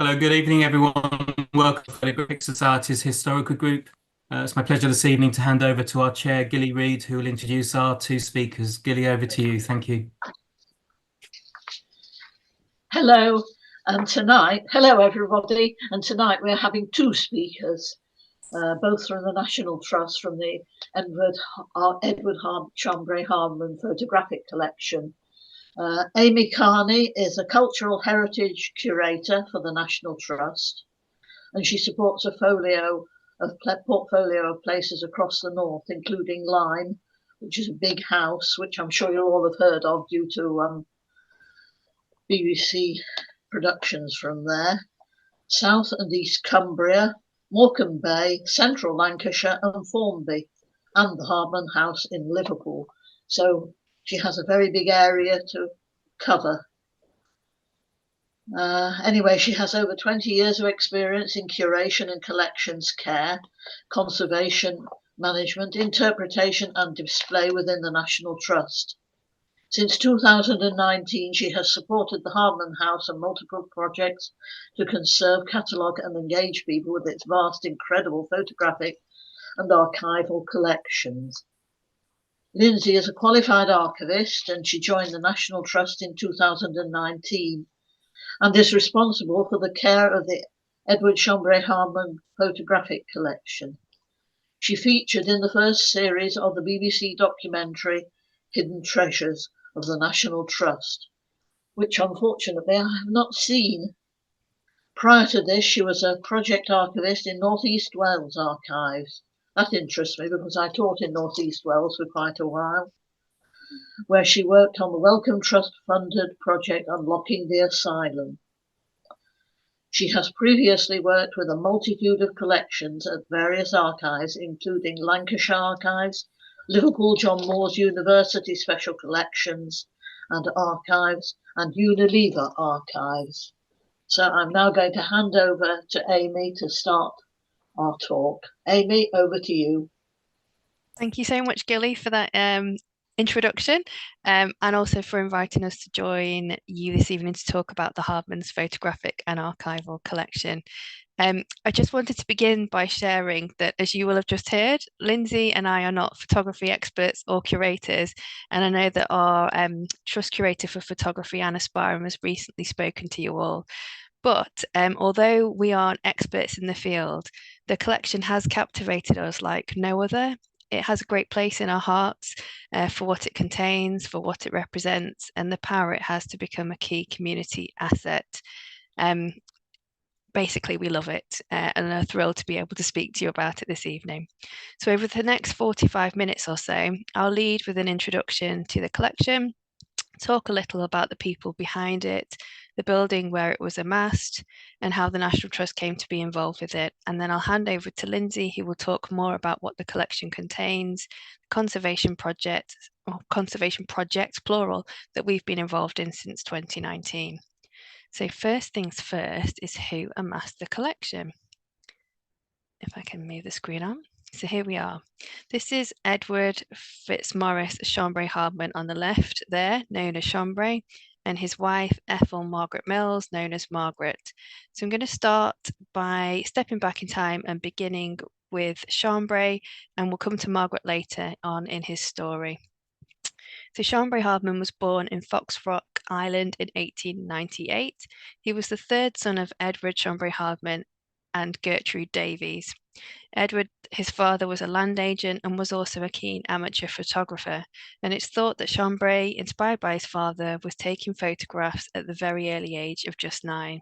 Hello, good evening, everyone. Welcome to Photographic Society's Historical Group. It's my pleasure this evening to hand over to our chair, Gilly Read, who will introduce our two speakers. Gilly, over to you. Thank you. Hello, hello everybody, and tonight we're having two speakers, both from the National Trust from the Edward Chambré Hardman Photographic Collection. Amy Carney is a cultural heritage curator for the National Trust, and she supports a portfolio of places across the north, including Lyme, which is a big house, which I'm sure you all have heard of due to BBC productions from there, South and East Cumbria, Morecambe Bay, Central Lancashire and Formby, and the Hardman House in Liverpool. So she has a very big area to cover. Anyway, she has over 20 years of experience in curation and collections care, conservation management, interpretation and display within the National Trust. Since 2019, she has supported the Hardman House and multiple projects to conserve, catalogue and engage people with its vast, incredible photographic and archival collections. Lindsey is a qualified archivist and she joined the National Trust in 2019 and is responsible for the care of the Edward Chambré Hardman photographic collection. She featured in the first series of the BBC documentary Hidden Treasures of the National Trust, which unfortunately I have not seen. Prior to this, she was a project archivist in North East Wales Archives. That interests me because I taught in North East Wales for quite a while, where she worked on the Wellcome Trust funded project Unlocking the Asylum. She has previously worked with a multitude of collections at various archives, including Lancashire Archives, Liverpool John Moores University Special Collections and Archives, and Unilever Archives. So I'm now going to hand over to Amy to start our talk. Amy, over to you. Thank you so much, Gilly, for that introduction and also for inviting us to join you this evening to talk about the Hardman's photographic and archival collection. I just wanted to begin by sharing that, as you will have just heard, Lindsey and I are not photography experts or curators, and I know that our trust curator for photography, Anna Spyram, has recently spoken to you all. But although we aren't experts in the field, the collection has captivated us like no other. It has a great place in our hearts for what it contains, for what it represents, and the power it has to become a key community asset. Basically, we love it and are thrilled to be able to speak to you about it this evening. So over the next 45 minutes or so, I'll lead with an introduction to the collection, talk a little about the people behind it, the building where it was amassed, and how the National Trust came to be involved with it. And then I'll hand over to Lindsey, who will talk more about what the collection contains, conservation projects, plural, that we've been involved in since 2019. So first things first is who amassed the collection. If I can move the screen on. So here we are. This is Edward Fitzmaurice Chambré Hardman on the left there, known as Chambré, and his wife Ethel Margaret Mills, known as Margaret. So I'm going to start by stepping back in time and beginning with Chambré, and we'll come to Margaret later on in his story. So Chambré Hardman was born in Foxrock Island in 1898. He was the third son of Edward Chambré Hardman and Gertrude Davies. Edward, his father, was a land agent and was also a keen amateur photographer, and it's thought that Chambré, inspired by his father, was taking photographs at the very early age of just 9.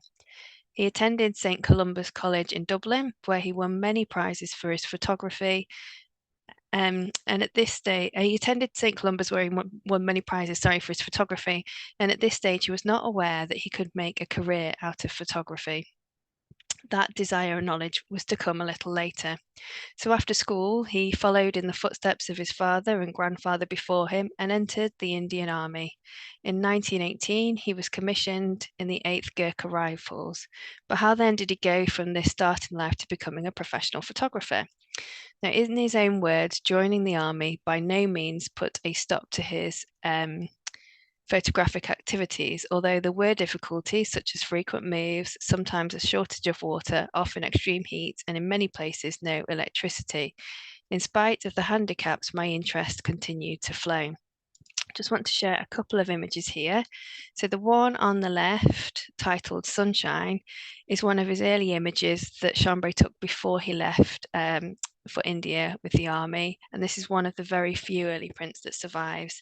He attended St Columba's College in Dublin, where he won many prizes for his photography. And at this stage, he attended St Columba's, where he won many prizes, for his photography. And at this stage, he was not aware that he could make a career out of photography. That desire and knowledge was to come a little later. So after school, he followed in the footsteps of his father and grandfather before him and entered the Indian Army. In 1918, he was commissioned in the 8th Gurkha Rifles. But how then did he go from this starting life to becoming a professional photographer? Now, in his own words, joining the army by no means put a stop to his photographic activities, although there were difficulties such as frequent moves, sometimes a shortage of water, often extreme heat, and in many places no electricity. In spite of the handicaps, my interest continued to flow. Just want to share a couple of images here. So the one on the left, titled Sunshine, is one of his early images that Chambré took before he left for India with the army. And this is one of the very few early prints that survives.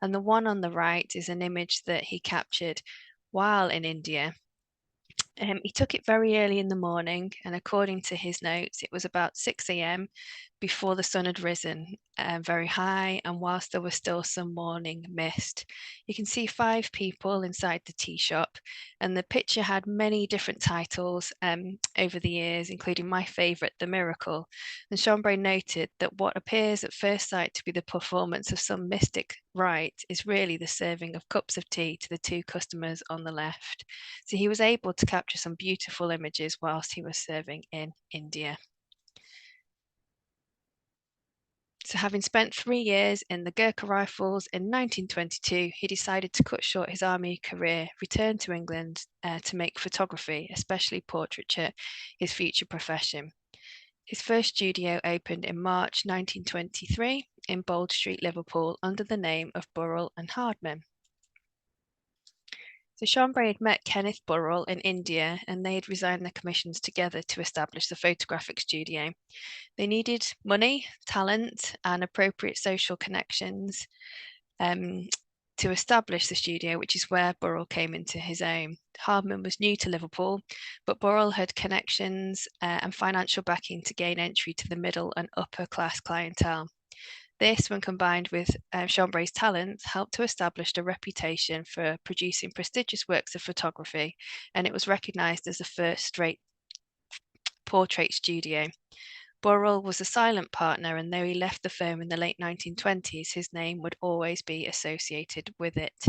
And the one on the right is an image that he captured while in India. He took it very early in the morning, and according to his notes, it was about 6 a.m. before the sun had risen very high, and whilst there was still some morning mist. You can see 5 people inside the tea shop, and the picture had many different titles over the years, including my favourite, The Miracle. And Chambré noted that what appears at first sight to be the performance of some mystic rite is really the serving of cups of tea to the 2 customers on the left. So he was able to capture some beautiful images whilst he was serving in India. So having spent 3 years in the Gurkha Rifles in 1922, he decided to cut short his army career, return to England to make photography, especially portraiture, his future profession. His first studio opened in March 1923 in Bold Street, Liverpool, under the name of Burrell and Hardman. So Chambré had met Kenneth Burrell in India, and they had resigned their commissions together to establish the photographic studio. They needed money, talent, and appropriate social connections to establish the studio, which is where Burrell came into his own. Hardman was new to Liverpool, but Burrell had connections and financial backing to gain entry to the middle and upper class clientele. This, when combined with Chambré's talent, helped to establish a reputation for producing prestigious works of photography, and it was recognised as the first straight portrait studio. Burrell was a silent partner, and though he left the firm in the late 1920s, his name would always be associated with it.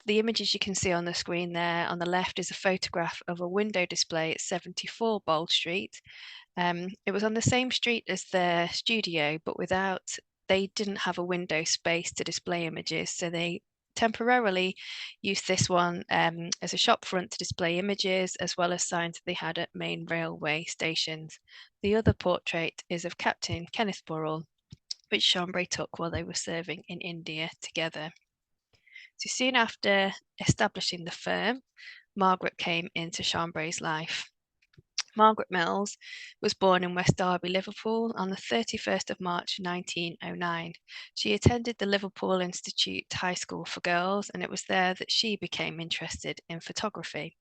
The images you can see on the screen there on the left is a photograph of a window display at 74 Bold Street. It was on the same street as their studio, but they didn't have a window space to display images, so they temporarily used this one as a shop front to display images, as well as signs that they had at main railway stations. The other portrait is of Captain Kenneth Burrell, which Chambré took while they were serving in India together. So soon after establishing the firm, Margaret came into Chambré's life. Margaret Mills was born in West Derby, Liverpool on the 31st of March 1909. She attended the Liverpool Institute High School for Girls, and it was there that she became interested in photography.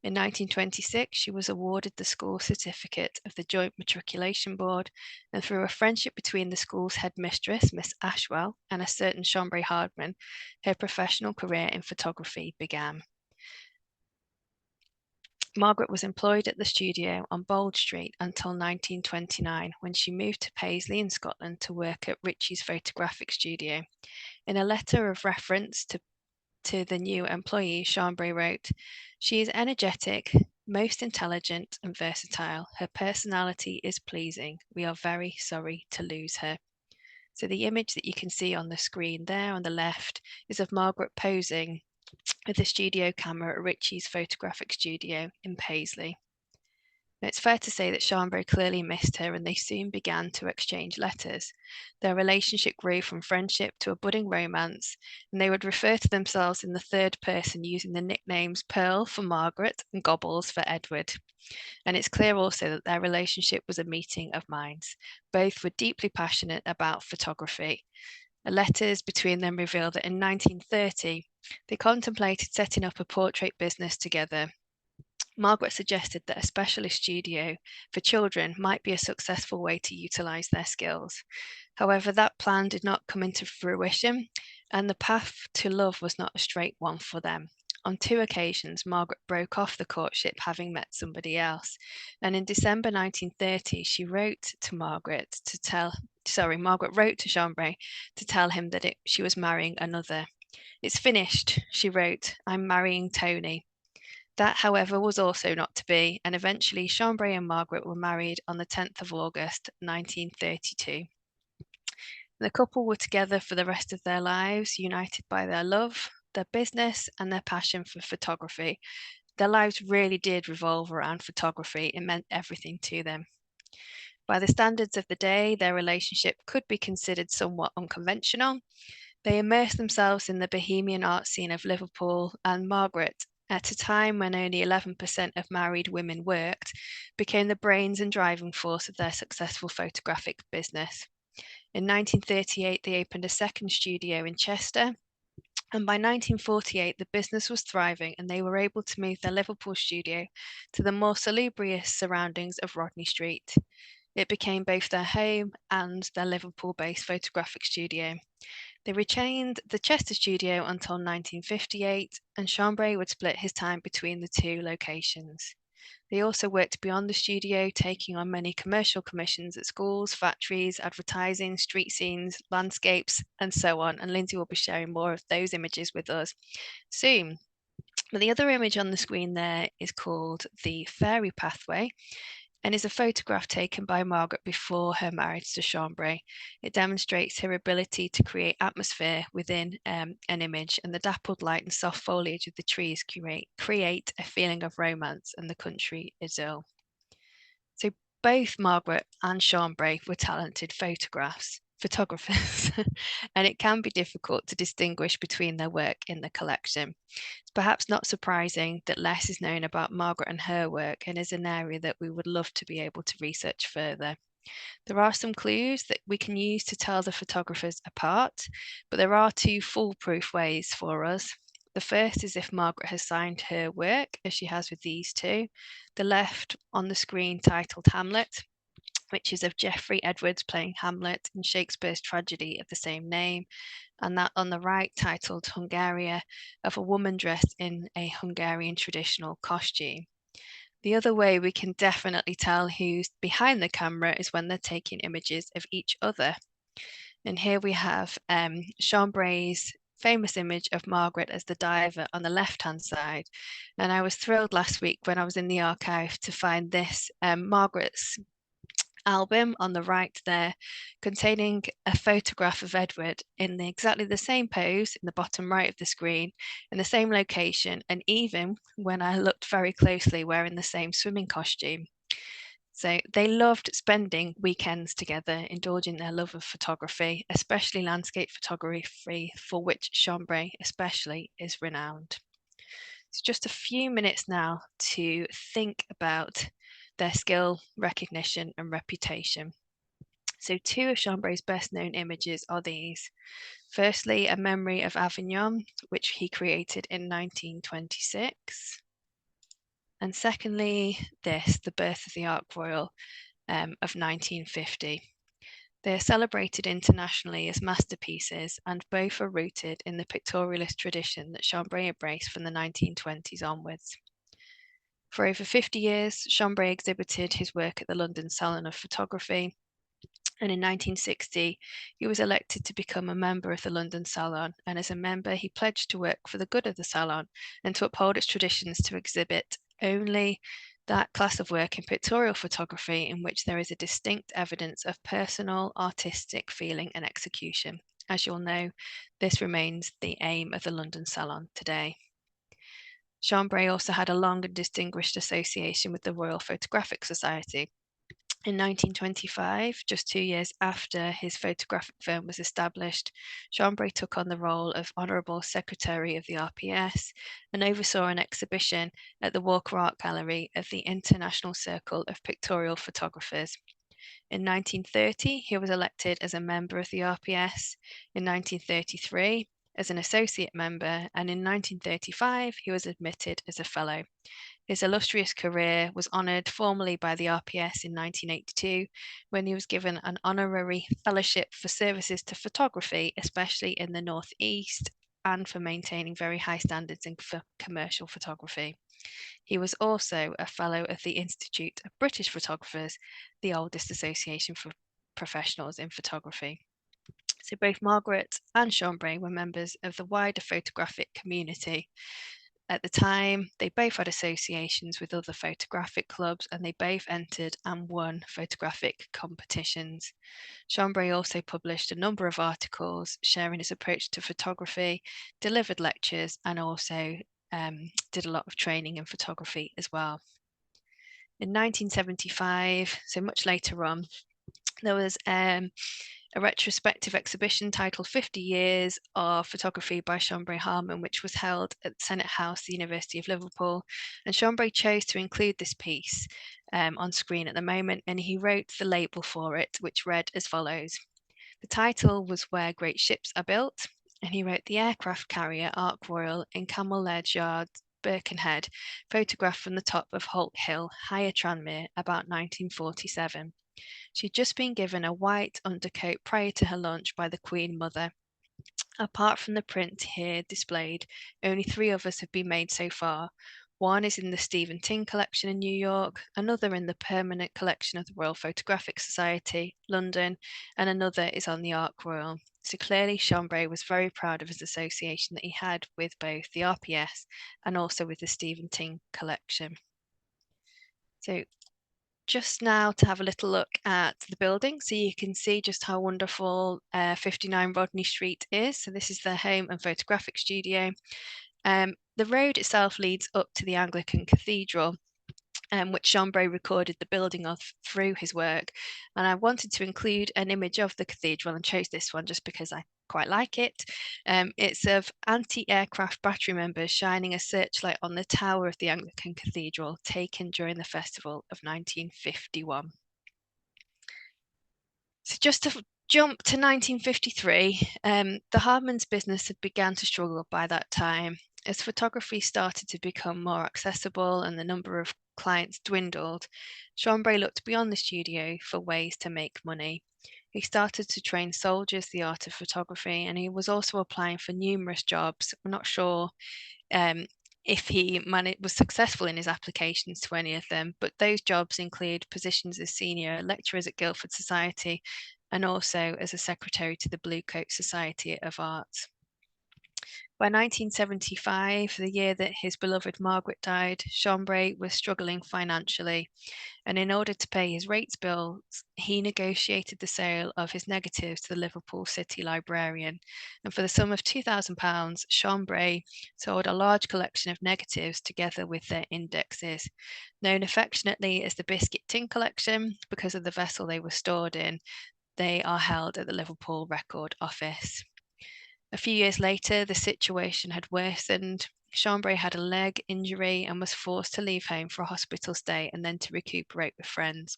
In 1926, she was awarded the school certificate of the Joint Matriculation Board, and through a friendship between the school's headmistress, Miss Ashwell, and a certain Chambré Hardman, her professional career in photography began. Margaret was employed at the studio on Bold Street until 1929, when she moved to Paisley in Scotland to work at Ritchie's Photographic Studio. In a letter of reference to the new employee, Chambré wrote, "She is energetic, most intelligent and versatile. Her personality is pleasing. We are very sorry to lose her." So the image that you can see on the screen there on the left is of Margaret posing with the studio camera at Ritchie's Photographic Studio in Paisley. Now, it's fair to say that Chambré clearly missed her, and they soon began to exchange letters. Their relationship grew from friendship to a budding romance, and they would refer to themselves in the third person using the nicknames Pearl for Margaret and Gobbles for Edward. And it's clear also that their relationship was a meeting of minds. Both were deeply passionate about photography. Letters between them reveal that in 1930, they contemplated setting up a portrait business together. Margaret suggested that a specialist studio for children might be a successful way to utilise their skills. However, that plan did not come into fruition, and the path to love was not a straight one for them. On 2 occasions, Margaret broke off the courtship, having met somebody else. And in December 1930, Margaret wrote to Chambré to tell him that she was marrying another. "It's finished," she wrote. "I'm marrying Tony." That, however, was also not to be, and eventually Chambré and Margaret were married on the 10th of August, 1932. The couple were together for the rest of their lives, united by their love, their business and their passion for photography. Their lives really did revolve around photography. It meant everything to them. By the standards of the day, their relationship could be considered somewhat unconventional. They immersed themselves in the bohemian art scene of Liverpool, and Margaret, at a time when only 11% of married women worked, became the brains and driving force of their successful photographic business. In 1938, they opened a second studio in Chester, and by 1948, the business was thriving and they were able to move their Liverpool studio to the more salubrious surroundings of Rodney Street. It became both their home and their Liverpool-based photographic studio. They retained the Chester studio until 1958, and Chambré would split his time between the two locations. They also worked beyond the studio, taking on many commercial commissions at schools, factories, advertising, street scenes, landscapes, and so on. And Lindsey will be sharing more of those images with us soon. But the other image on the screen there is called the Fairy Pathway, and is a photograph taken by Margaret before her marriage to Chambré. It demonstrates her ability to create atmosphere within an image, and the dappled light and soft foliage of the trees create a feeling of romance and the country idyll. So both Margaret and Chambré were talented photographers, and it can be difficult to distinguish between their work in the collection. It's perhaps not surprising that less is known about Margaret and her work, and is an area that we would love to be able to research further. There are some clues that we can use to tell the photographers apart, but there are two foolproof ways for us. The first is if Margaret has signed her work, as she has with these two. The left on the screen titled Hamlet, which is of Geoffrey Edwards playing Hamlet in Shakespeare's tragedy of the same name, and that on the right titled Hungaria, of a woman dressed in a Hungarian traditional costume. The other way we can definitely tell who's behind the camera is when they're taking images of each other. And here we have Chambré's famous image of Margaret as the diver on the left-hand side. And I was thrilled last week when I was in the archive to find this Margaret's album on the right there, containing a photograph of Edward in exactly the same pose in the bottom right of the screen, in the same location, and even when I looked very closely, wearing the same swimming costume. So they loved spending weekends together, indulging their love of photography, especially landscape photography, for which Chambré especially is renowned. It's just a few minutes now to think about their skill, recognition, and reputation. So two of Chambré's best known images are these. Firstly, a memory of Avignon, which he created in 1926. And secondly, this, the birth of the Ark Royal of 1950. They are celebrated internationally as masterpieces, and both are rooted in the pictorialist tradition that Chambré embraced from the 1920s onwards. For over 50 years, Chambré exhibited his work at the London Salon of Photography, and in 1960, he was elected to become a member of the London Salon, and as a member, he pledged to work for the good of the Salon and to uphold its traditions to exhibit only that class of work in pictorial photography in which there is a distinct evidence of personal, artistic feeling and execution. As you'll know, this remains the aim of the London Salon today. Chambré also had a long and distinguished association with the Royal Photographic Society. In 1925, just 2 years after his photographic firm was established, Chambré took on the role of Honourable Secretary of the RPS and oversaw an exhibition at the Walker Art Gallery of the International Circle of Pictorial Photographers. In 1930, he was elected as a member of the RPS. In 1933, as an associate member, and in 1935, he was admitted as a fellow. His illustrious career was honoured formally by the RPS in 1982, when he was given an honorary fellowship for services to photography, especially in the North East, and for maintaining very high standards in commercial photography. He was also a fellow of the Institute of British Photographers, the oldest association for professionals in photography. So both Margaret and Chambré were members of the wider photographic community. at the time, they both had associations with other photographic clubs, and they both entered and won photographic competitions. Chambré also published a number of articles sharing his approach to photography, delivered lectures, and also did a lot of training in photography as well. In 1975, so much later on, there was a retrospective exhibition titled 50 Years of Photography by Chambré Hardman, which was held at the Senate House, the University of Liverpool. And Chambré chose to include this piece on screen at the moment, and he wrote the label for it, which read as follows. The title was Where Great Ships Are Built, and he wrote the aircraft carrier Ark Royal in Camel-Led Yard, Birkenhead, photographed from the top of Holt Hill, Higher Tranmere, about 1947. She'd just been given a white undercoat prior to her launch by the Queen Mother. Apart from the print here displayed, only 3 others have been made so far. One is in the Stephen Ting collection in New York, another in the permanent collection of the Royal Photographic Society, London, and another is on the Ark Royal. So clearly Chambré was very proud of his association that he had with both the RPS and also with the Stephen Ting collection. So just now to have a little look at the building, so you can see just how wonderful 59 Rodney Street is. So this is their home and photographic studio. The road itself leads up to the Anglican Cathedral, which Chambré recorded the building of through his work. And I wanted to include an image of the cathedral and chose this one just because I quite like it. It's of anti-aircraft battery members shining a searchlight on the tower of the Anglican Cathedral, taken during the festival of 1951. So just to jump to 1953, the Hardmans business had begun to struggle by that time. As photography started to become more accessible and the number of clients dwindled, Chambré looked beyond the studio for ways to make money. He started to train soldiers the art of photography, and he was also applying for numerous jobs. I'm not sure if he was successful in his applications to any of them, but those jobs include positions as senior lecturers at Guildford Society and also as a secretary to the Blue Coat Society of Arts. By 1975, the year that his beloved Margaret died, Chambré was struggling financially, and in order to pay his rates bills, he negotiated the sale of his negatives to the Liverpool City Librarian. And for the sum of £2,000, Chambré sold a large collection of negatives together with their indexes, known affectionately as the Biscuit Tin Collection because of the vessel they were stored in. They are held at the Liverpool Record Office. A few years later, the situation had worsened. Chambré had a leg injury and was forced to leave home for a hospital stay and then to recuperate with friends.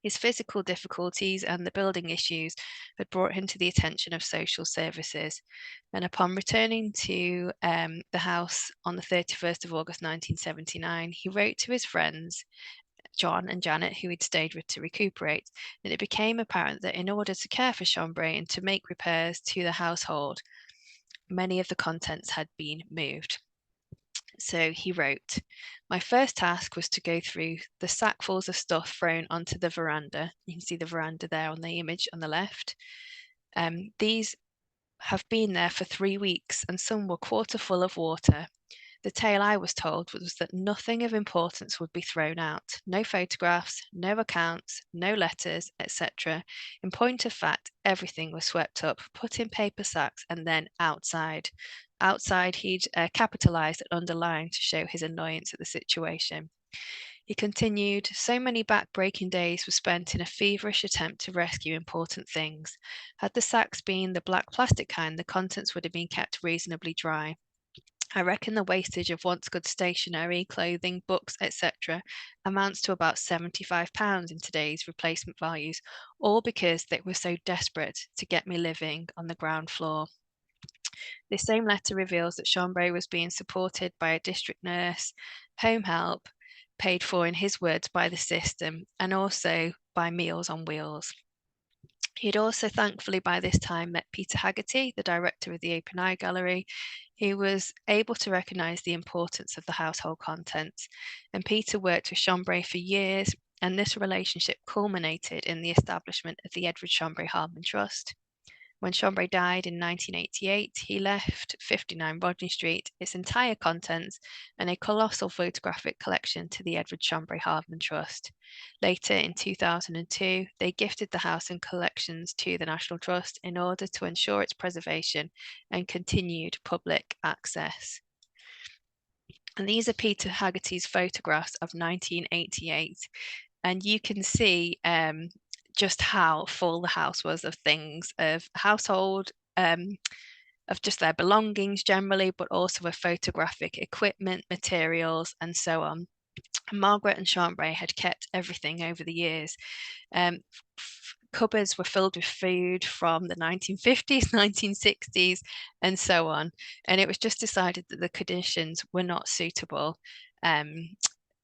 His physical difficulties and the building issues had brought him to the attention of social services. And upon returning to the house on the 31st of August 1979, he wrote to his friends, John and Janet, who he'd stayed with to recuperate, and it became apparent that in order to care for Chambré and to make repairs to the household, many of the contents had been moved. So he wrote, "My first task was to go through the sackfuls of stuff thrown onto the veranda." You can see the veranda there on the image on the left. These have been there for 3 weeks and some were quarter full of water. The tale I was told was that nothing of importance would be thrown out. No photographs, no accounts, no letters, etc. In point of fact, everything was swept up, put in paper sacks, and then outside. Outside, he'd capitalised and underlined to show his annoyance at the situation. He continued, "So many back-breaking days were spent in a feverish attempt to rescue important things. Had the sacks been the black plastic kind, the contents would have been kept reasonably dry. I reckon the wastage of once good stationery, clothing, books, etc. amounts to about £75 in today's replacement values, all because they were so desperate to get me living on the ground floor." This same letter reveals that Chambré was being supported by a district nurse, home help, paid for in his words by the system, and also by Meals on Wheels. He had also thankfully by this time met Peter Haggerty, the director of the Open Eye Gallery. He was able to recognise the importance of the household contents, and Peter worked with Chambré for years, and this relationship culminated in the establishment of the Edward Chambré Hardman Trust. When Chambré died in 1988, he left 59 Rodney Street, its entire contents, and a colossal photographic collection to the Edward Chambré Hardman Trust. Later, in 2002, they gifted the house and collections to the National Trust in order to ensure its preservation and continued public access. And these are Peter Haggerty's photographs of 1988. And you can see just how full the house was of things, of household, of just their belongings generally, but also of photographic equipment, materials, and so on. Margaret and Chambré had kept everything over the years. Cupboards were filled with food from the 1950s, 1960s, and so on. And it was just decided that the conditions were not suitable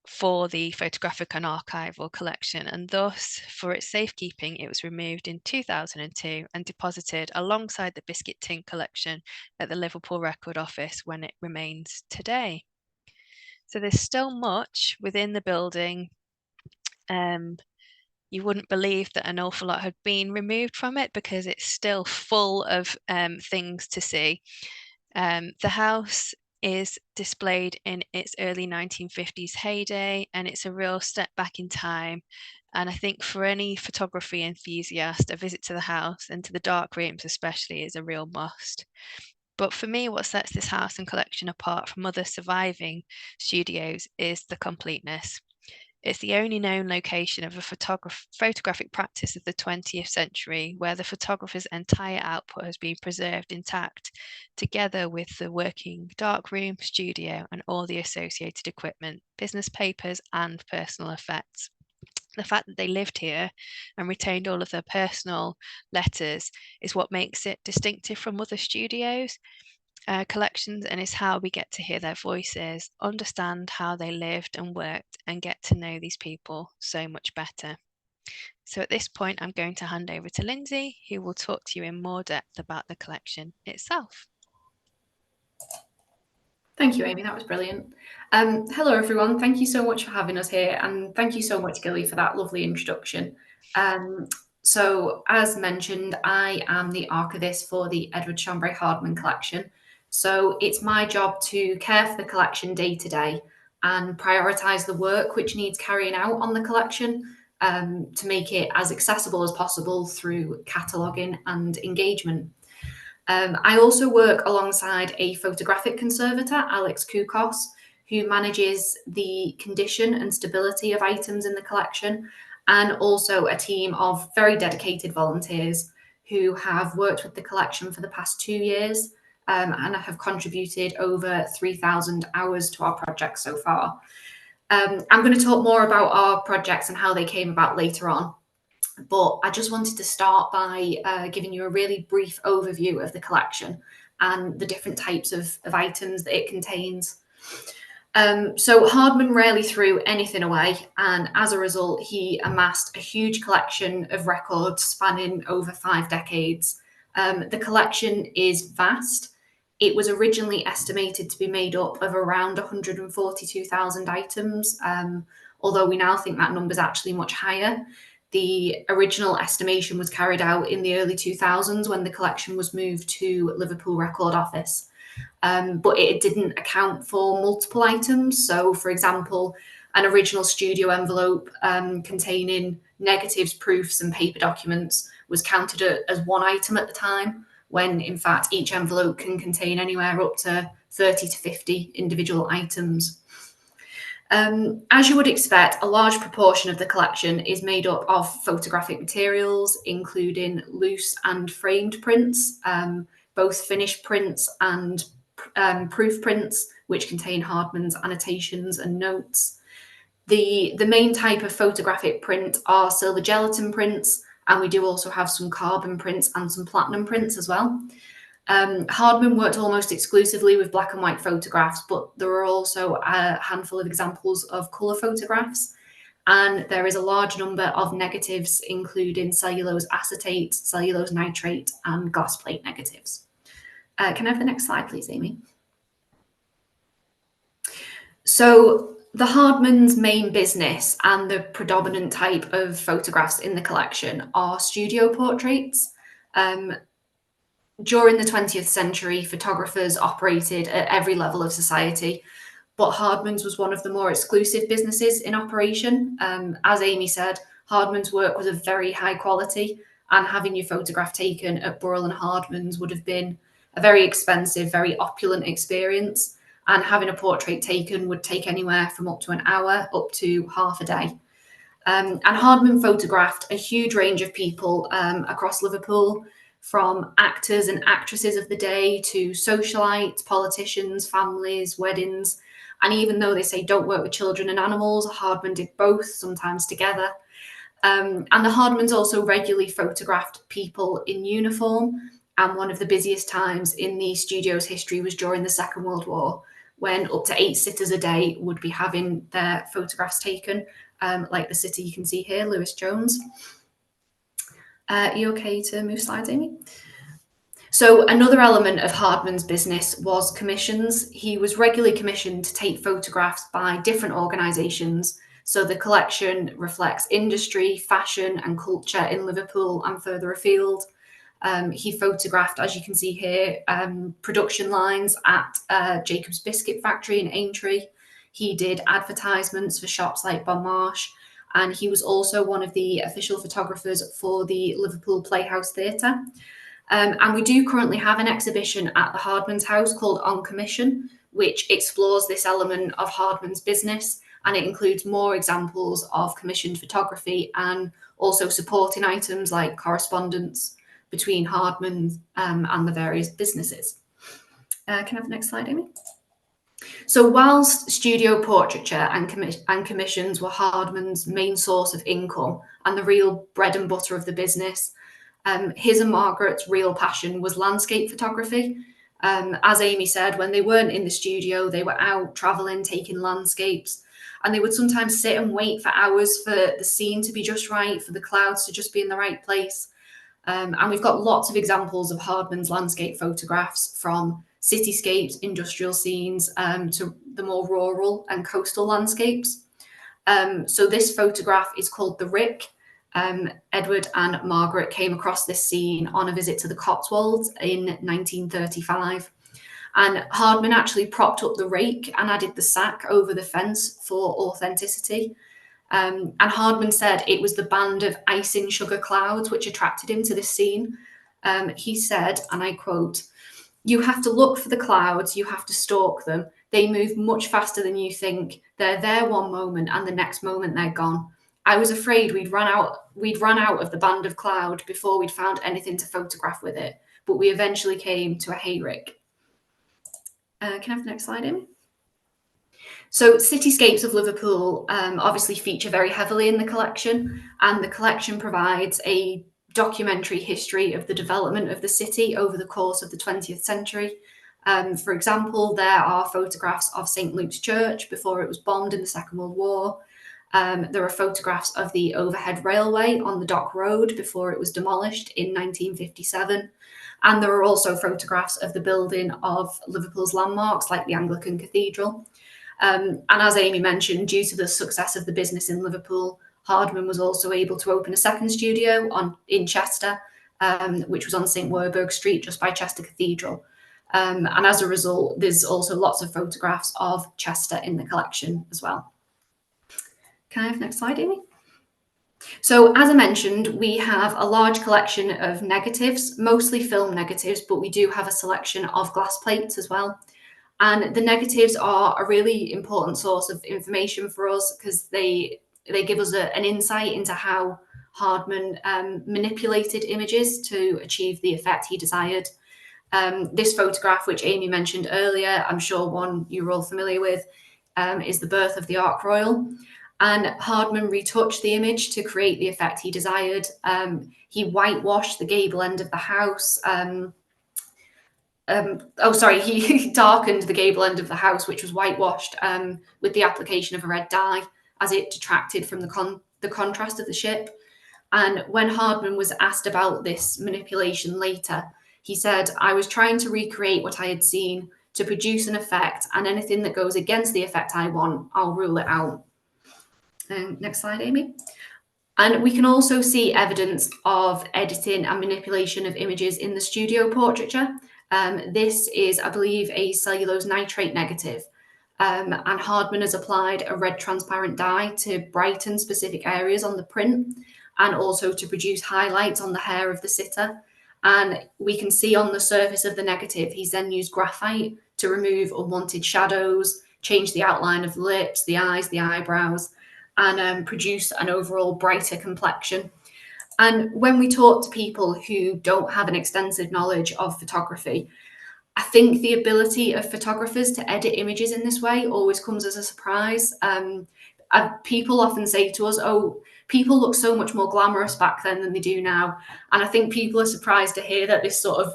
for the photographic and archival collection, and thus for its safekeeping it was removed in 2002 and deposited alongside the biscuit tin collection at the Liverpool Record Office, when it remains today. So there's still much within the building. You wouldn't believe that an awful lot had been removed from it because it's still full of things to see. The house is displayed in its early 1950s heyday, and it's a real step back in time. And I think for any photography enthusiast, a visit to the house and to the dark rooms especially is a real must. But for me, what sets this house and collection apart from other surviving studios is the completeness. It's the only known location of a photographic practice of the 20th century where the photographer's entire output has been preserved intact, together with the working darkroom, studio, and all the associated equipment, business papers, and personal effects. The fact that they lived here and retained all of their personal letters is what makes it distinctive from other studios. Collections, and is how we get to hear their voices, understand how they lived and worked, and get to know these people so much better. So at this point, I'm going to hand over to Lindsey, who will talk to you in more depth about the collection itself. Thank you, Amy. That was brilliant. Hello, everyone. Thank you so much for having us here, and thank you so much, Gilly, for that lovely introduction. So, as mentioned, I am the archivist for the Edward Chambré Hardman collection. So it's my job to care for the collection day to day and prioritise the work which needs carrying out on the collection to make it as accessible as possible through cataloguing and engagement. I also work alongside a photographic conservator, Alex Kukos, who manages the condition and stability of items in the collection, and also a team of very dedicated volunteers who have worked with the collection for the past 2 years and have contributed over 3,000 hours to our project so far. I'm going to talk more about our projects and how they came about later on, but I just wanted to start by giving you a really brief overview of the collection and the different types of items that it contains. So Hardman rarely threw anything away, and as a result, he amassed a huge collection of records spanning over 5 decades. The collection is vast. It was originally estimated to be made up of around 142,000 items, although we now think that number is actually much higher. The original estimation was carried out in the early 2000s when the collection was moved to Liverpool Record Office. But it didn't account for multiple items. So, for example, an original studio envelope containing negatives, proofs, and paper documents was counted as one item at the time, when in fact each envelope can contain anywhere up to 30 to 50 individual items. As you would expect, a large proportion of the collection is made up of photographic materials, including loose and framed prints, both finished prints and proof prints, which contain Hardman's annotations and notes. The main type of photographic print are silver gelatin prints, and we do also have some carbon prints and some platinum prints as well. Hardman worked almost exclusively with black and white photographs, but there are also a handful of examples of colour photographs, and there is a large number of negatives, including cellulose acetate, cellulose nitrate, and glass plate negatives. Can I have the next slide, please, Amy? So the Hardman's main business and the predominant type of photographs in the collection are studio portraits. During the 20th century, photographers operated at every level of society, but Hardmans was one of the more exclusive businesses in operation. As Amy said, Hardman's work was of very high quality, and having your photograph taken at Burrell and Hardman's would have been a very expensive, very opulent experience. And having a portrait taken would take anywhere from up to an hour up to half a day. And Hardman photographed a huge range of people across Liverpool, from actors and actresses of the day to socialites, politicians, families, weddings. And even though they say don't work with children and animals, Hardman did both, sometimes together. And the Hardmans also regularly photographed people in uniform. And one of the busiest times in the studio's history was during the Second World War, when up to 8 sitters a day would be having their photographs taken, like the sitter you can see here, Lewis Jones. You okay to move slides, Amy? So another element of Hardman's business was commissions. He was regularly commissioned to take photographs by different organisations. So the collection reflects industry, fashion and culture in Liverpool and further afield. He photographed, as you can see here, production lines at Jacob's Biscuit Factory in Aintree. He did advertisements for shops like Bon Marche, and he was also one of the official photographers for the Liverpool Playhouse Theatre. And we do currently have an exhibition at the Hardmans House called On Commission, which explores this element of Hardman's business, and it includes more examples of commissioned photography and also supporting items like correspondence between Hardman and the various businesses. Can I have the next slide, Amy? So whilst studio portraiture and commissions were Hardman's main source of income and the real bread and butter of the business, his and Margaret's real passion was landscape photography. As Amy said, when they weren't in the studio, they were out traveling, taking landscapes, and they would sometimes sit and wait for hours for the scene to be just right, for the clouds to just be in the right place. And we've got lots of examples of Hardman's landscape photographs, from cityscapes, industrial scenes, to the more rural and coastal landscapes. So this photograph is called The Rick. Edward and Margaret came across this scene on a visit to the Cotswolds in 1935. And Hardman actually propped up the rake and added the sack over the fence for authenticity. And Hardman said it was the band of icing sugar clouds which attracted him to this scene. He said, and I quote, "You have to look for the clouds, you have to stalk them. They move much faster than you think. They're there one moment and the next moment they're gone. I was afraid we'd run out of the band of cloud before we'd found anything to photograph with it, but we eventually came to a hayrick." Can I have the next slide, Amy? So Cityscapes of Liverpool obviously feature very heavily in the collection, and the collection provides a documentary history of the development of the city over the course of the 20th century. For example, there are photographs of St. Luke's Church before it was bombed in the Second World War. There are photographs of the overhead railway on the Dock Road before it was demolished in 1957. And there are also photographs of the building of Liverpool's landmarks like the Anglican Cathedral. And as Amy mentioned, due to the success of the business in Liverpool, Hardman was also able to open a second studio in Chester, which was on St. Werburgh Street, just by Chester Cathedral. And as a result, there's also lots of photographs of Chester in the collection as well. Can I have the next slide, Amy? So as I mentioned, we have a large collection of negatives, mostly film negatives, but we do have a selection of glass plates as well. And the negatives are a really important source of information for us because they give us an insight into how Hardman manipulated images to achieve the effect he desired. This photograph, which Amy mentioned earlier, I'm sure one you're all familiar with, is the birth of the Ark Royal. And Hardman retouched the image to create the effect he desired. He whitewashed the gable end of the house. He darkened the gable end of the house, which was whitewashed, with the application of a red dye, as it detracted from the contrast of the ship. And when Hardman was asked about this manipulation later, he said, "I was trying to recreate what I had seen to produce an effect, and anything that goes against the effect I want, I'll rule it out." Next slide, Amy. And we can also see evidence of editing and manipulation of images in the studio portraiture. This is, I believe, a cellulose nitrate negative. And Hardman has applied a red transparent dye to brighten specific areas on the print and also to produce highlights on the hair of the sitter. And we can see on the surface of the negative, he's then used graphite to remove unwanted shadows, change the outline of the lips, the eyes, the eyebrows, and produce an overall brighter complexion. And when we talk to people who don't have an extensive knowledge of photography, I think the ability of photographers to edit images in this way always comes as a surprise. People often say to us, oh, people look so much more glamorous back then than they do now. And I think people are surprised to hear that this sort of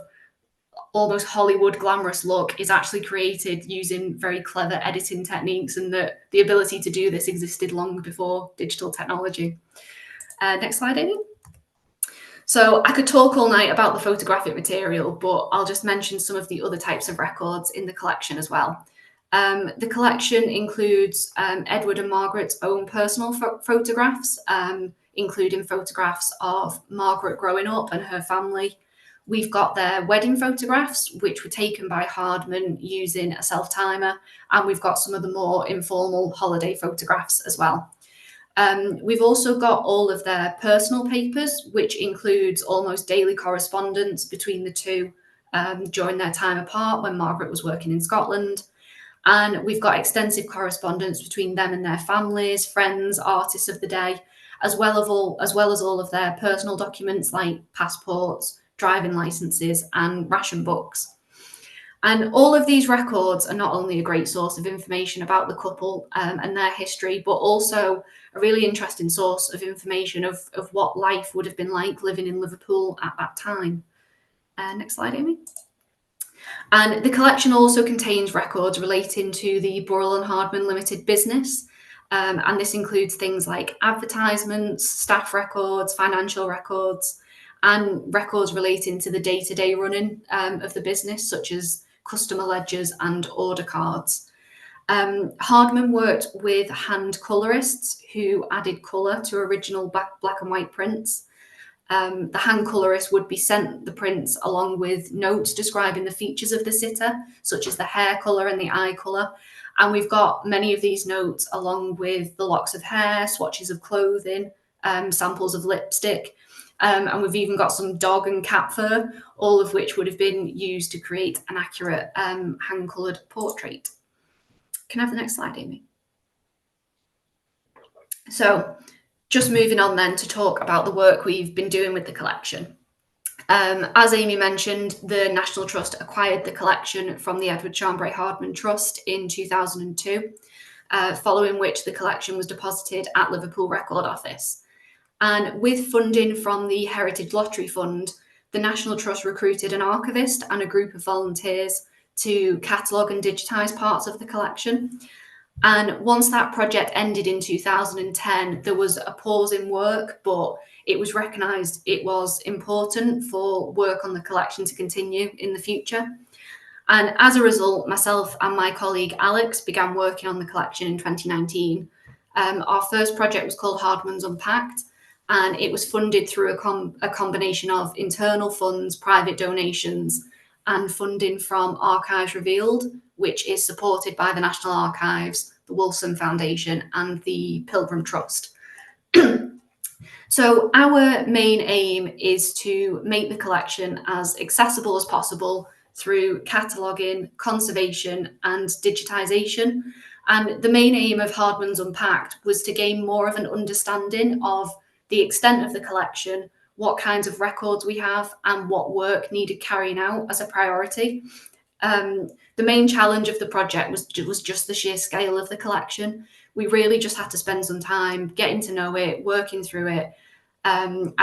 almost Hollywood glamorous look is actually created using very clever editing techniques, and that the ability to do this existed long before digital technology. Next slide, Amy. So I could talk all night about the photographic material, but I'll just mention some of the other types of records in the collection as well. The collection includes Edward and Margaret's own personal photographs, including photographs of Margaret growing up and her family. We've got their wedding photographs, which were taken by Hardman using a self-timer, and we've got some of the more informal holiday photographs as well. We've also got all of their personal papers, which includes almost daily correspondence between the two during their time apart when Margaret was working in Scotland. And we've got extensive correspondence between them and their families, friends, artists of the day, as well as all of their personal documents like passports, driving licenses, and ration books. And all of these records are not only a great source of information about the couple and their history, but also a really interesting source of information of what life would have been like living in Liverpool at that time. Next slide, Amy. And the collection also contains records relating to the Burrell and Hardman Limited business. And this includes things like advertisements, staff records, financial records, and records relating to the day-to-day running of the business, such as customer ledgers and order cards. Hardman worked with hand colorists who added colour to original black and white prints. The hand colorist would be sent the prints along with notes describing the features of the sitter, such as the hair colour and the eye colour. And we've got many of these notes along with the locks of hair, swatches of clothing, samples of lipstick. And we've even got some dog and cat fur, all of which would have been used to create an accurate hand-coloured portrait. Can I have the next slide, Amy? So just moving on then to talk about the work we've been doing with the collection. As Amy mentioned, the National Trust acquired the collection from the Edward Chambré Hardman Trust in 2002, following which the collection was deposited at Liverpool Record Office. And with funding from the Heritage Lottery Fund, the National Trust recruited an archivist and a group of volunteers to catalogue and digitise parts of the collection. And once that project ended in 2010, there was a pause in work, but it was recognised it was important for work on the collection to continue in the future. And as a result, myself and my colleague Alex began working on the collection in 2019. Our first project was called Hardmans Unpacked, and it was funded through a combination of internal funds, private donations, and funding from Archives Revealed, which is supported by the National Archives, the Wilson Foundation, and the Pilgrim Trust. So our main aim is to make the collection as accessible as possible through cataloguing, conservation, and digitisation. And the main aim of Hardmans Unpacked was to gain more of an understanding of the extent of the collection, what kinds of records we have, and what work needed carrying out as a priority. The main challenge of the project was just the sheer scale of the collection. We really just had to spend some time getting to know it, working through it. And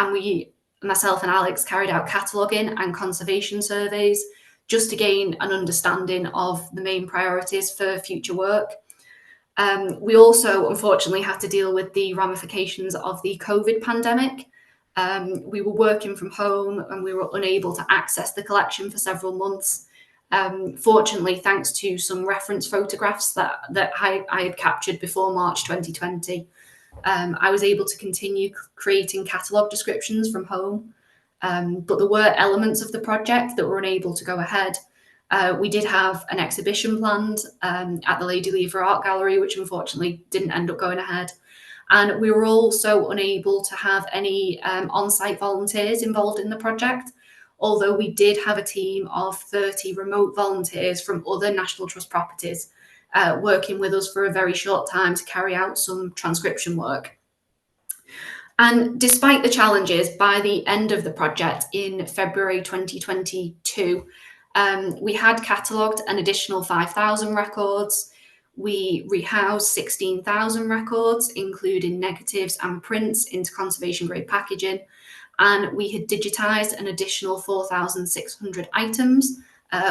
myself and Alex carried out cataloguing and conservation surveys just to gain an understanding of the main priorities for future work. We also, unfortunately, had to deal with the ramifications of the COVID pandemic. We were working from home and we were unable to access the collection for several months. Fortunately, thanks to some reference photographs that I had captured before March 2020, I was able to continue creating catalogue descriptions from home, but there were elements of the project that were unable to go ahead. We did have an exhibition planned at the Lady Lever Art Gallery, which unfortunately didn't end up going ahead. And we were also unable to have any on-site volunteers involved in the project, although we did have a team of 30 remote volunteers from other National Trust properties working with us for a very short time to carry out some transcription work. And despite the challenges, by the end of the project in February 2022, we had catalogued an additional 5,000 records. We rehoused 16,000 records, including negatives and prints, into conservation grade packaging. And we had digitised an additional 4,600 items,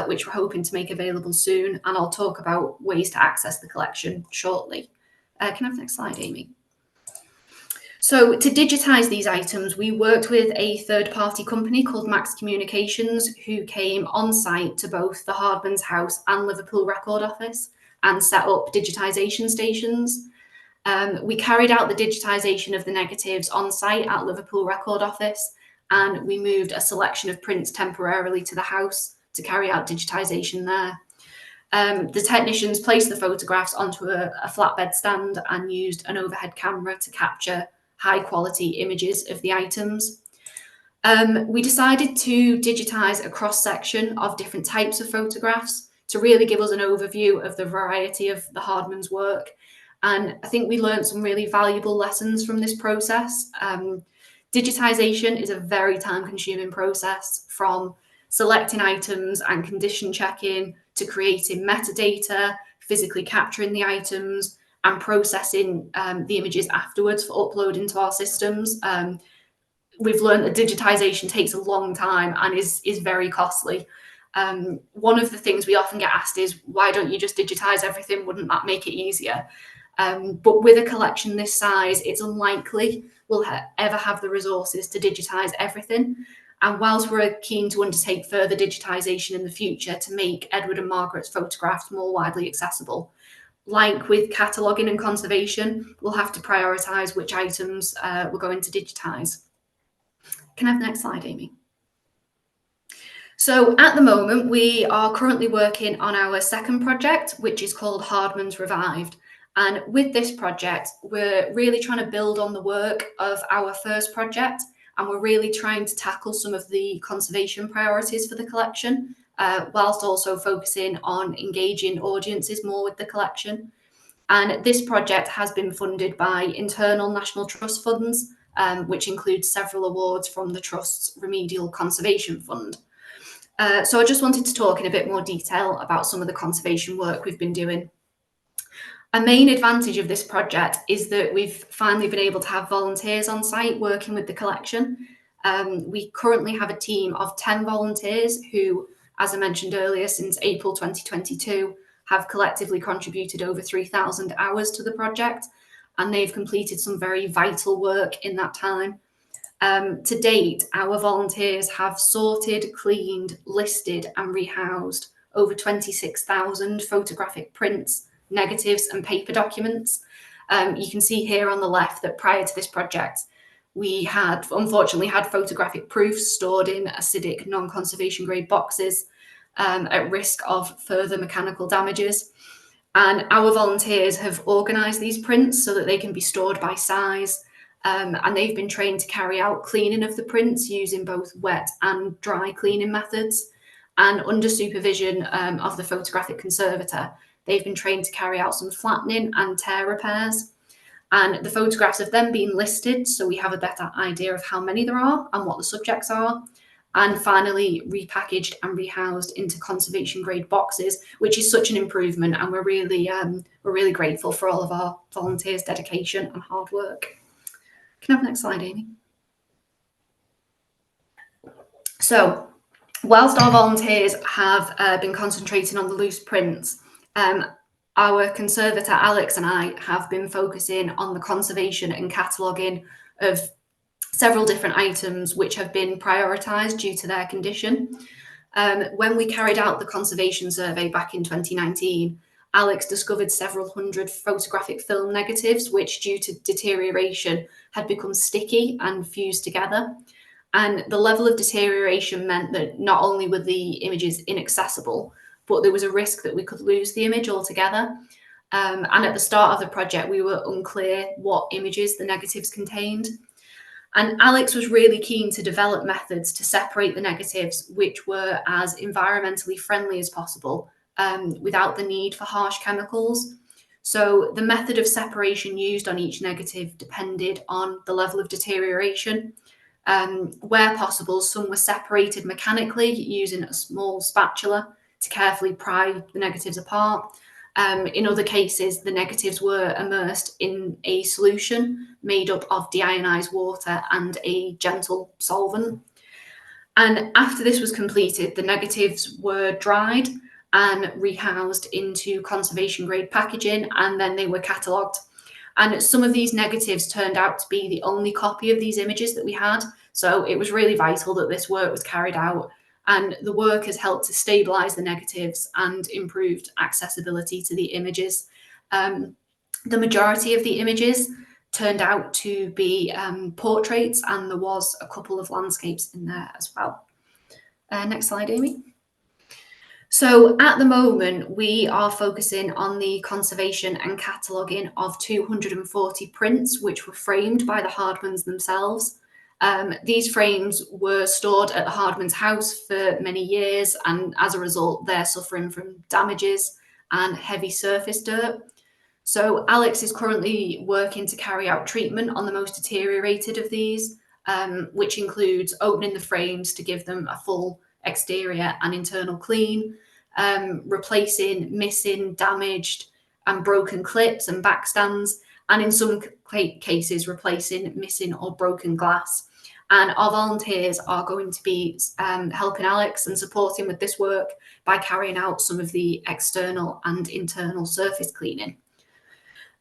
which we're hoping to make available soon. And I'll talk about ways to access the collection shortly. Can I have the next slide, Amy? So to digitise these items, we worked with a third-party company called Max Communications, who came on site to both the Hardmans House and Liverpool Record Office and set up digitisation stations. We carried out the digitisation of the negatives on site at Liverpool Record Office, and we moved a selection of prints temporarily to the house to carry out digitisation there. The technicians placed the photographs onto a flatbed stand and used an overhead camera to capture high quality images of the items. We decided to digitise a cross section of different types of photographs to really give us an overview of the variety of the Hardman's work. And I think we learned some really valuable lessons from this process. Digitisation is a very time-consuming process, from selecting items and condition checking to creating metadata, physically capturing the items, and processing the images afterwards for uploading to our systems. We've learned that digitisation takes a long time and is very costly. One of the things we often get asked is, why don't you just digitise everything? Wouldn't that make it easier? But with a collection this size, it's unlikely we'll ever have the resources to digitise everything. And whilst we're keen to undertake further digitisation in the future to make Edward and Margaret's photographs more widely accessible, like with cataloguing and conservation, we'll have to prioritise which items we're going to digitise. Can I have the next slide, Amy? So at the moment, we are currently working on our second project, which is called Hardman's Revived. And with this project, we're really trying to build on the work of our first project, and we're really trying to tackle some of the conservation priorities for the collection, whilst also focusing on engaging audiences more with the collection. And this project has been funded by internal National Trust funds, which includes several awards from the Trust's Remedial Conservation Fund. So I just wanted to talk in a bit more detail about some of the conservation work we've been doing. A main advantage of this project is that we've finally been able to have volunteers on site working with the collection. We currently have a team of 10 volunteers who, as I mentioned earlier, since April 2022, have collectively contributed over 3,000 hours to the project, and they've completed some very vital work in that time. To date, our volunteers have sorted, cleaned, listed and rehoused over 26,000 photographic prints, negatives and paper documents. You can see here on the left that prior to this project, we had unfortunately had photographic proofs stored in acidic non-conservation grade boxes at risk of further mechanical damages. And our volunteers have organised these prints so that they can be stored by size. And they've been trained to carry out cleaning of the prints using both wet and dry cleaning methods. And under supervision of the photographic conservator, they've been trained to carry out some flattening and tear repairs. And the photographs have then been listed, so we have a better idea of how many there are and what the subjects are. And finally repackaged and rehoused into conservation grade boxes, which is such an improvement. And we're really grateful for all of our volunteers' dedication and hard work. Can I have the next slide, Amy? So, whilst our volunteers have been concentrating on the loose prints, our conservator Alex and I have been focusing on the conservation and cataloguing of several different items which have been prioritised due to their condition. When we carried out the conservation survey back in 2019, Alex discovered several hundred photographic film negatives, which due to deterioration had become sticky and fused together. And the level of deterioration meant that not only were the images inaccessible, but there was a risk that we could lose the image altogether. And at the start of the project, we were unclear what images the negatives contained. And Alex was really keen to develop methods to separate the negatives, which were as environmentally friendly as possible, without the need for harsh chemicals. So the method of separation used on each negative depended on the level of deterioration. Where possible, some were separated mechanically using a small spatula to carefully pry the negatives apart. In other cases, the negatives were immersed in a solution made up of deionized water and a gentle solvent. And after this was completed, the negatives were dried and rehoused into conservation grade packaging, and then they were catalogued. And some of these negatives turned out to be the only copy of these images that we had. So it was really vital that this work was carried out. And the work has helped to stabilize the negatives and improved accessibility to the images. The majority of the images turned out to be portraits, and there was a couple of landscapes in there as well. Next slide, Amy. So at the moment, we are focusing on the conservation and cataloguing of 240 prints, which were framed by the Hardmans themselves. These frames were stored at the Hardmans House for many years, and as a result, they're suffering from damages and heavy surface dirt. So Alex is currently working to carry out treatment on the most deteriorated of these, which includes opening the frames to give them a full exterior and internal clean, replacing missing, damaged and broken clips and backstands, and in some cases replacing missing or broken glass. And our volunteers are going to be helping Alex and supporting with this work by carrying out some of the external and internal surface cleaning.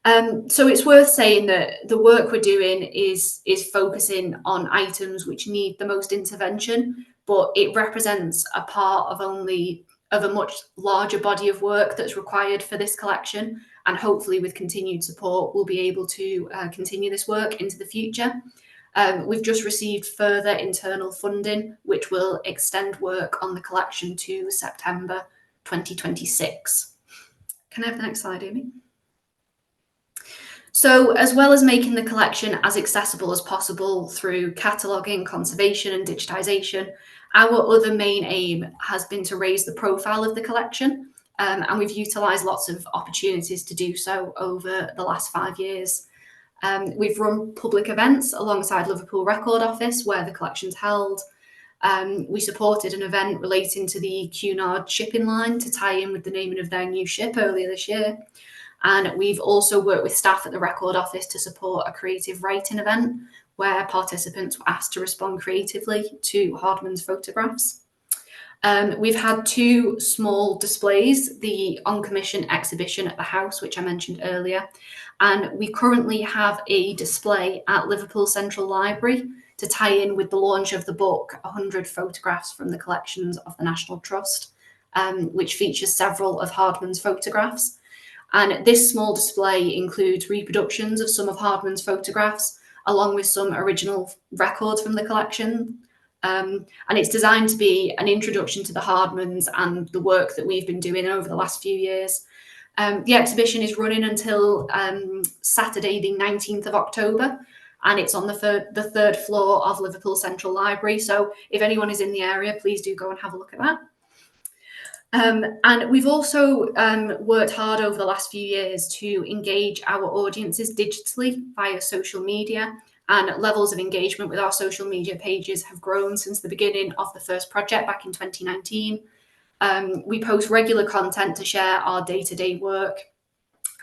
So it's worth saying that the work we're doing is focusing on items which need the most intervention, but it represents a part of a much larger body of work that's required for this collection. And hopefully with continued support, we'll be able to continue this work into the future. We've just received further internal funding, which will extend work on the collection to September 2026. Can I have the next slide, Amy? So as well as making the collection as accessible as possible through cataloguing, conservation and digitization, our other main aim has been to raise the profile of the collection, and we've utilised lots of opportunities to do so over the last 5 years. We've run public events alongside Liverpool Record Office where the collection's held. We supported an event relating to the Cunard shipping line to tie in with the naming of their new ship earlier this year. And we've also worked with staff at the Record Office to support a creative writing event where participants were asked to respond creatively to Hardman's photographs. We've had 2 small displays, the on-commission exhibition at the house, which I mentioned earlier, and we currently have a display at Liverpool Central Library to tie in with the launch of the book, 100 Photographs from the Collections of the National Trust, which features several of Hardman's photographs. And this small display includes reproductions of some of Hardman's photographs, along with some original records from the collection. And it's designed to be an introduction to the Hardmans and the work that we've been doing over the last few years. The exhibition is running until Saturday, the 19th of October, and it's on the third floor of Liverpool Central Library. So if anyone is in the area, please do go and have a look at that. And we've also worked hard over the last few years to engage our audiences digitally via social media, and levels of engagement with our social media pages have grown since the beginning of the first project back in 2019. We post regular content to share our day-to-day work,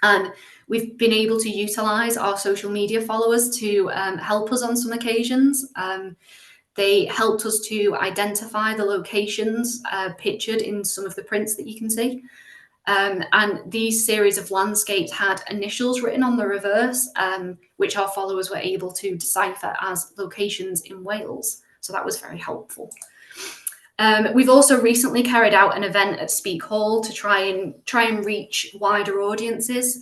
and we've been able to utilise our social media followers to help us on some occasions. They helped us to identify the locations pictured in some of the prints that you can see. And these series of landscapes had initials written on the reverse, which our followers were able to decipher as locations in Wales. So that was very helpful. We've also recently carried out an event at Speak Hall to try and reach wider audiences.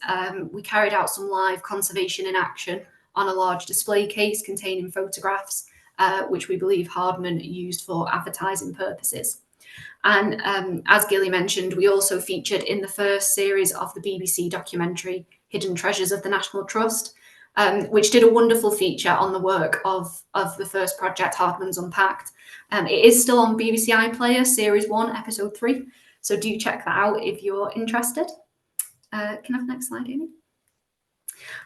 We carried out some live conservation in action on a large display case containing photographs, which we believe Hardman used for advertising purposes. And as Gilly mentioned, we also featured in the first series of the BBC documentary Hidden Treasures of the National Trust, which did a wonderful feature on the work of the first project, Hardmans Unpacked. It is still on BBC iPlayer, Series 1, Episode 3, so do check that out if you're interested. Can I have the next slide, Amy?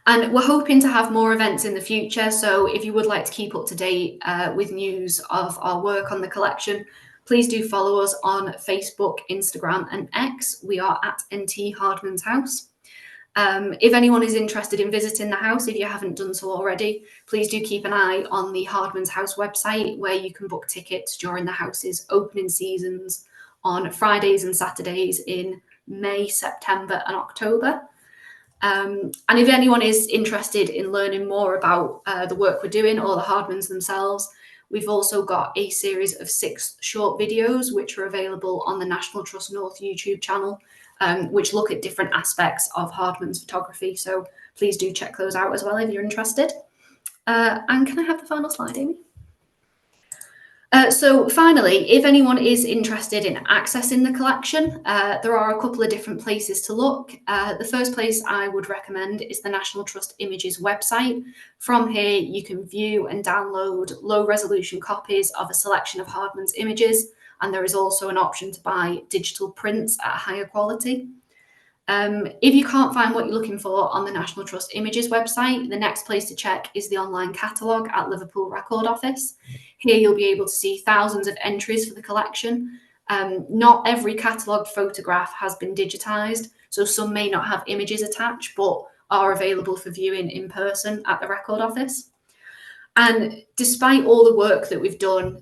And we're hoping to have more events in the future, so if you would like to keep up to date with news of our work on the collection, please do follow us on Facebook, Instagram and X. We are at NT Hardmans House. If anyone is interested in visiting the house, if you haven't done so already, please do keep an eye on the Hardmans House website, where you can book tickets during the house's opening seasons on Fridays and Saturdays in May, September and October. And if anyone is interested in learning more about the work we're doing or the Hardmans themselves, we've also got a series of 6 short videos which are available on the National Trust North YouTube channel, which look at different aspects of Hardman's photography. So please do check those out as well if you're interested. And can I have the final slide, Amy? So finally, if anyone is interested in accessing the collection, there are a couple of different places to look. The first place I would recommend is the National Trust Images website. From here, you can view and download low-resolution copies of a selection of Hardman's images, and there is also an option to buy digital prints at a higher quality. If you can't find what you're looking for on the National Trust Images website, the next place to check is the online catalogue at Liverpool Record Office. Here you'll be able to see thousands of entries for the collection. Not every catalogued photograph has been digitised, so some may not have images attached, but are available for viewing in person at the Record Office. And despite all the work that we've done,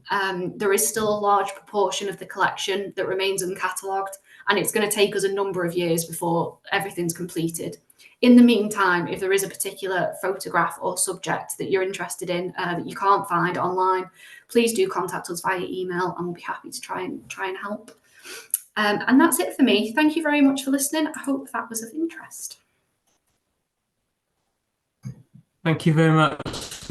there is still a large proportion of the collection that remains uncatalogued, and it's going to take us a number of years before everything's completed. In the meantime, if there is a particular photograph or subject that you're interested in that you can't find online, please do contact us via email and we'll be happy to try and help. And that's it for me. Thank you very much for listening. I hope that was of interest. Thank you very much,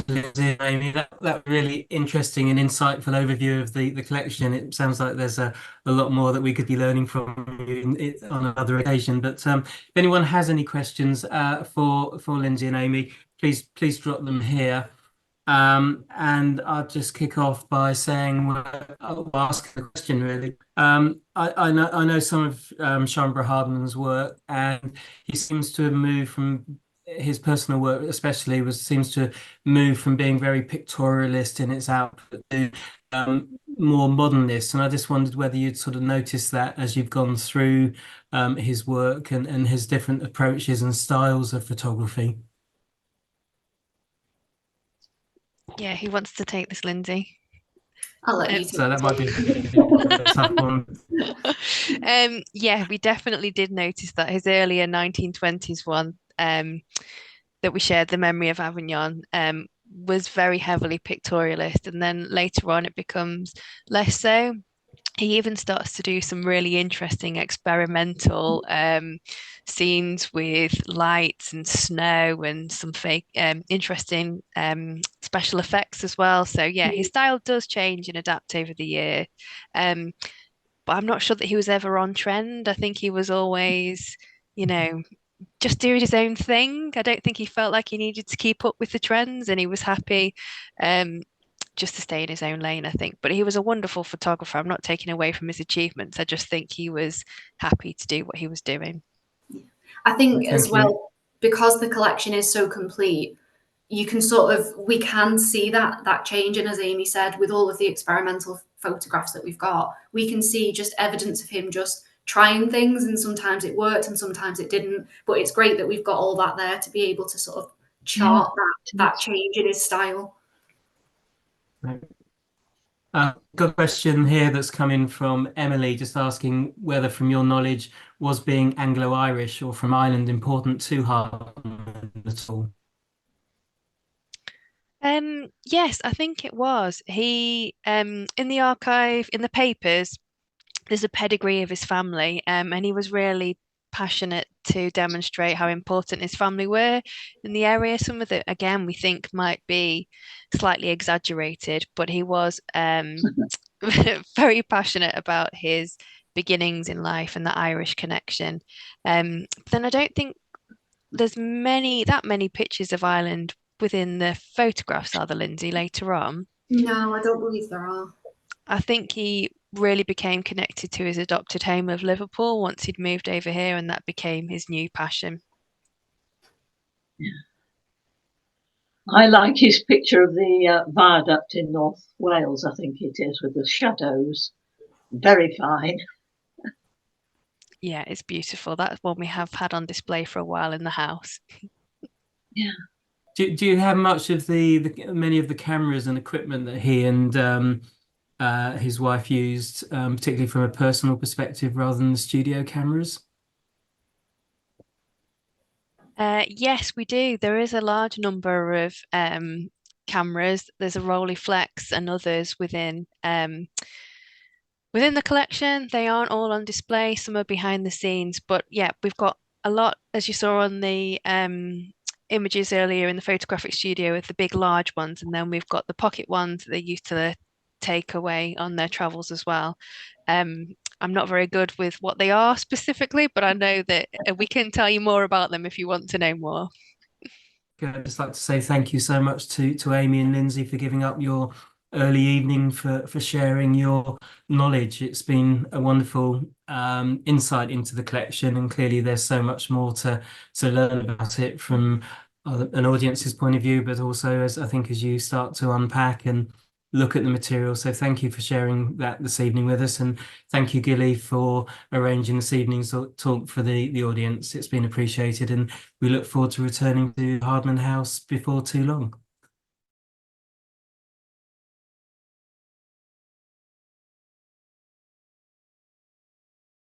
Lindsey and Amy. That really interesting and insightful overview of the collection. It sounds like there's a lot more that we could be learning from you on another occasion. But if anyone has any questions for Lindsey and Amy, please drop them here. And I'll just kick off by saying, I'll ask a question really. I know some of Chambre Hardman's work, and he seems to have moved from his personal work, especially, seems to move from being very pictorialist in its output to more modernist. And I just wondered whether you'd sort of noticed that as you've gone through his work and his different approaches and styles of photography. Yeah, who wants to take this, Lindsey? I'll let you take So that might be a tough one. Yeah, we definitely did notice that his earlier 1920s one that we shared, The Memory of Avignon, was very heavily pictorialist, and then later on it becomes less so. He even starts to do some really interesting experimental scenes with lights and snow and some fake interesting special effects as well. So yeah, his style does change and adapt over the year. But I'm not sure that he was ever on trend. I think he was always, just doing his own thing. I don't think he felt like he needed to keep up with the trends, and he was happy just to stay in his own lane, I think. But he was a wonderful photographer. I'm not taking away from his achievements. I just think he was happy to do what he was doing. I think as well, because the collection is so complete, you can we can see that change. And as Amy said, with all of the experimental photographs that we've got, we can see just evidence of him just trying things, and sometimes it worked and sometimes it didn't. But it's great that we've got all that there to be able to sort of chart that change in his style. Got a question here that's coming from Emily, just asking whether, from your knowledge, was being Anglo-Irish or from Ireland important to Hardman at all? Yes, I think it was. He in the archive, in the papers, there's a pedigree of his family, and he was really passionate to demonstrate how important his family were in the area. Some of it, again, we think might be slightly exaggerated, but he was very passionate about his beginnings in life and the Irish connection. Then I don't think there's that many pictures of Ireland within the photographs, are there, Lindsey, later on? No, I don't believe there are. I think he really became connected to his adopted home of Liverpool once he'd moved over here, and that became his new passion. Yeah. I like his picture of the viaduct in North Wales, I think it is, with the shadows. Very fine. Yeah, it's beautiful. That's one we have had on display for a while in the house. Yeah. Do you have much of many of the cameras and equipment that he and his wife used, particularly from a personal perspective rather than the studio cameras? Yes, we do. There is a large number of cameras. There's a Rolleiflex and others within the collection. They aren't all on display. Some are behind the scenes, but yeah, we've got a lot, as you saw on the images earlier in the photographic studio, with the big large ones, and then we've got the pocket ones that they used to take away on their travels as well. I'm not very good with what they are specifically, but I know that we can tell you more about them if you want to know more. I'd just like to say thank you so much to Amy and Lindsey for giving up your early evening for sharing your knowledge. It's been a wonderful insight into the collection, and clearly there's so much more to learn about it from an audience's point of view, but also as I think as you start to unpack and look at the material. So thank you for sharing that this evening with us, and thank you, Gilly, for arranging this evening's talk for the audience. It's been appreciated, and we look forward to returning to Hardman House before too long.